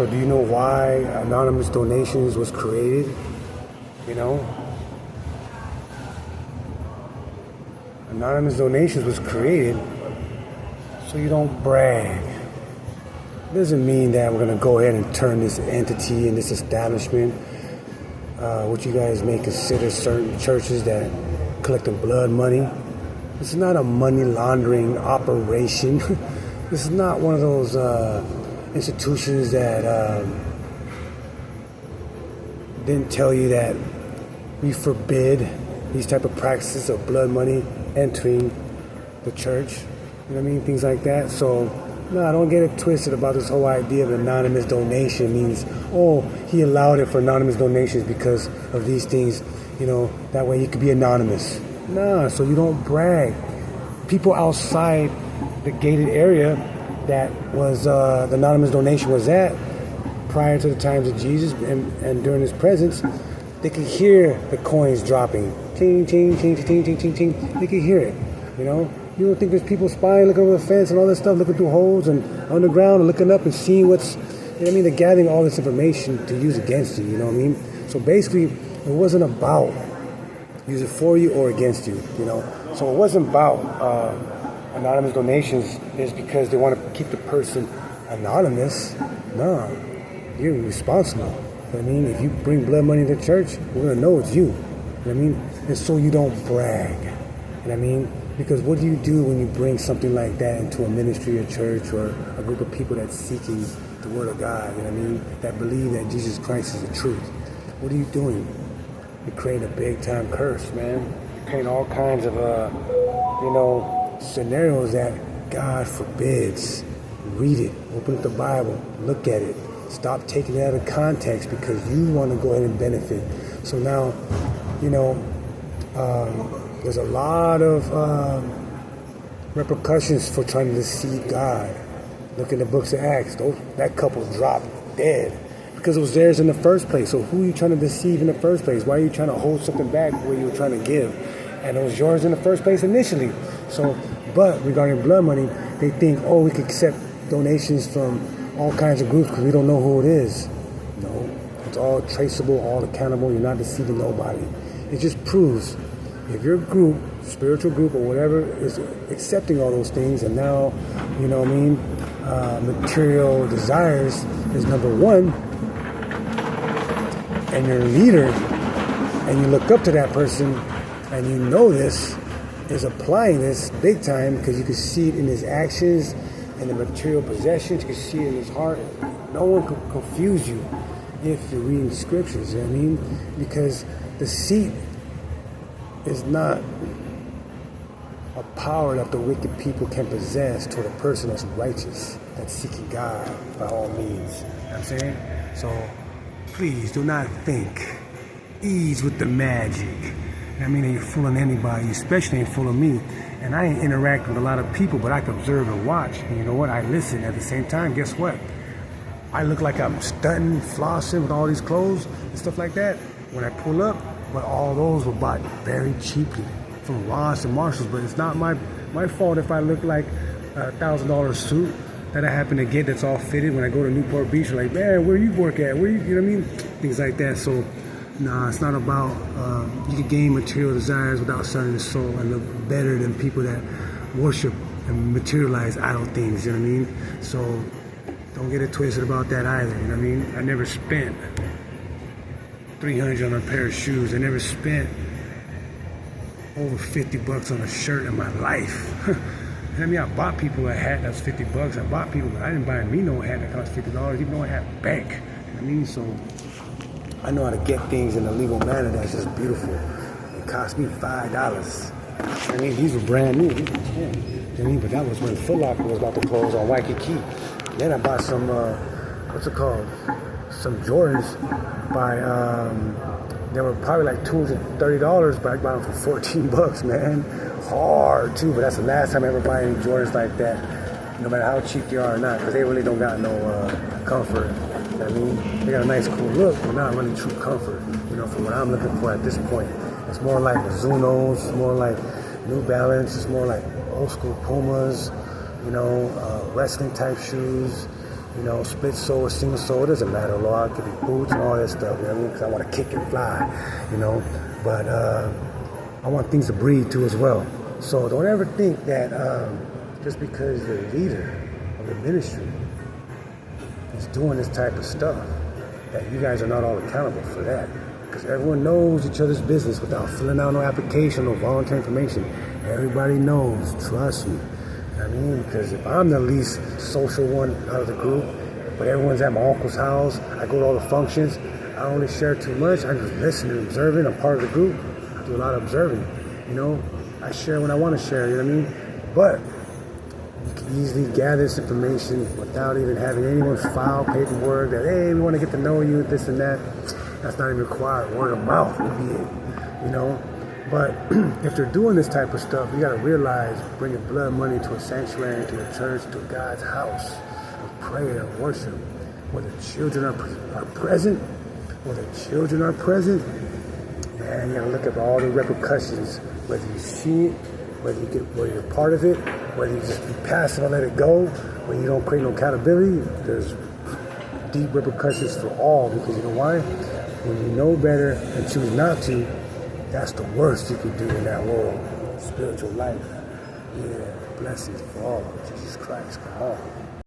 So do you know why anonymous donations was created? You know? Anonymous donations was created so you don't brag. It doesn't mean that we're going to go ahead and turn this entity and this establishment, what you guys may consider certain churches that collecting blood money. This is not a money laundering operation. This is not one of those institutions that didn't tell you that we forbid these type of practices of blood money entering the church. You know what I mean? Things like that. So, no, don't get it twisted about this whole idea of anonymous donation means, oh, he allowed it for anonymous donations because of these things, you know, that way you could be anonymous. Nah, so you don't brag. People outside the gated area that was the anonymous donation was at prior to the times of Jesus and during his presence, they could hear the coins dropping. Ting, ting, ting, ting, ting, ting, ting. They could hear it, you know. You don't think there's people spying, looking over the fence and all this stuff, looking through holes and underground and looking up and seeing what's, you know what I mean? They're gathering all this information to use against you, you know what I mean? So basically, it wasn't about use it for you or against you, you know. So it wasn't about anonymous donations is because they want to keep the person anonymous. No, you're responsible. I mean, if you bring blood money to church, we're going to know it's you. You know what I mean? And so you don't brag. You know what I mean? Because what do you do when you bring something like that into a ministry or church or a group of people that's seeking the Word of God, you know what I mean? That believe that Jesus Christ is the truth. What are you doing? You're creating a big-time curse, man. You're creating all kinds of, scenarios that God forbids. Read it. Open up the Bible. Look at it. Stop taking it out of context because you want to go ahead and benefit. So now, there's a lot of repercussions for trying to deceive God. Look in the books of Acts. That couple dropped dead because it was theirs in the first place. So who are you trying to deceive in the first place? Why are you trying to hold something back where you were trying to give? And it was yours in the first place initially. So, but regarding blood money, they think, oh, we can accept donations from all kinds of groups because we don't know who it is. No, it's all traceable, all accountable. You're not deceiving nobody. It just proves if your group, spiritual group or whatever, is accepting all those things, and now, you know what I mean, material desires is number one, and you're a leader, and you look up to that person, and you know this, is applying this big time because you can see it in his actions and the material possessions, you can see it in his heart. No one can confuse you if you're reading scriptures, you know what I mean? Because deceit is not a power that the wicked people can possess toward a person that's righteous, that's seeking God by all means. You know what I'm saying? So please do not think. Ease with the magic. I mean, ain't fooling anybody, especially ain't fooling me. And I ain't interact with a lot of people, but I can observe and watch. And you know what? I listen at the same time. Guess what? I look like I'm stunting, flossing with all these clothes and stuff like that when I pull up. But all those were bought very cheaply from Ross and Marshalls. But it's not my fault if I look like a $1,000 suit that I happen to get that's all fitted when I go to Newport Beach. Like, man, where you work at? Where you know what I mean? Things like that. So, nah, it's not about you can gain material desires without selling the soul and look better than people that worship and materialize idle things. You know what I mean? So don't get it twisted about that either. You know what I mean? I never spent $300 on a pair of shoes. I never spent over $50 on a shirt in my life. I mean, I bought people a hat that's $50. I bought people, but I didn't buy me no hat that cost $50, even though I had bank. You know what I mean? So I know how to get things in a legal manner that's just beautiful. It cost me $5. I mean, these were brand new. These were 10. You know what I mean? But that was when Foot Locker was about to close on Waikiki. Then I bought some, what's it called? Some Jordans by, they were probably like $230, but I bought them for $14, man. Hard too, but that's the last time I ever buy any Jordans like that, no matter how cheap they are or not, because they really don't got no comfort. You know what I mean? They got a nice cool look, but not really true comfort, you know, for what I'm looking for at this point. It's more like Zunos, it's more like New Balance, it's more like old school Pumas, you know, wrestling type shoes, You know, split soul or single soul, it doesn't matter, Lord. It could be boots and all that stuff, you know what I mean? Because I want to kick and fly, you know. But I want things to breathe too as well. So don't ever think that just because you're a leader of the ministry is doing this type of stuff, that you guys are not all accountable for that. Because everyone knows each other's business without filling out no application or voluntary information. Everybody knows, trust me. I mean, because if I'm the least social one out of the group, but everyone's at my uncle's house, I go to all the functions, I don't really share too much, I just listen and observing, I'm part of the group, I do a lot of observing, you know, I share when I want to share, you know what I mean, but you can easily gather this information without even having anyone file paperwork that, hey, we want to get to know you, this and that. That's not even required, word of mouth would be it, you know. But if they're doing this type of stuff, you got to realize bringing blood money to a sanctuary, to a church, to God's house of prayer and worship, where the children are present, man, you got to look at all the repercussions, whether you see it, whether you're part of it, whether you just be passive and let it go, when you don't create no accountability. There's deep repercussions for all, because you know why? When you know better and choose not to, that's the worst you can do in that world. Spiritual life. Yeah, blessings for all. Jesus Christ, come on.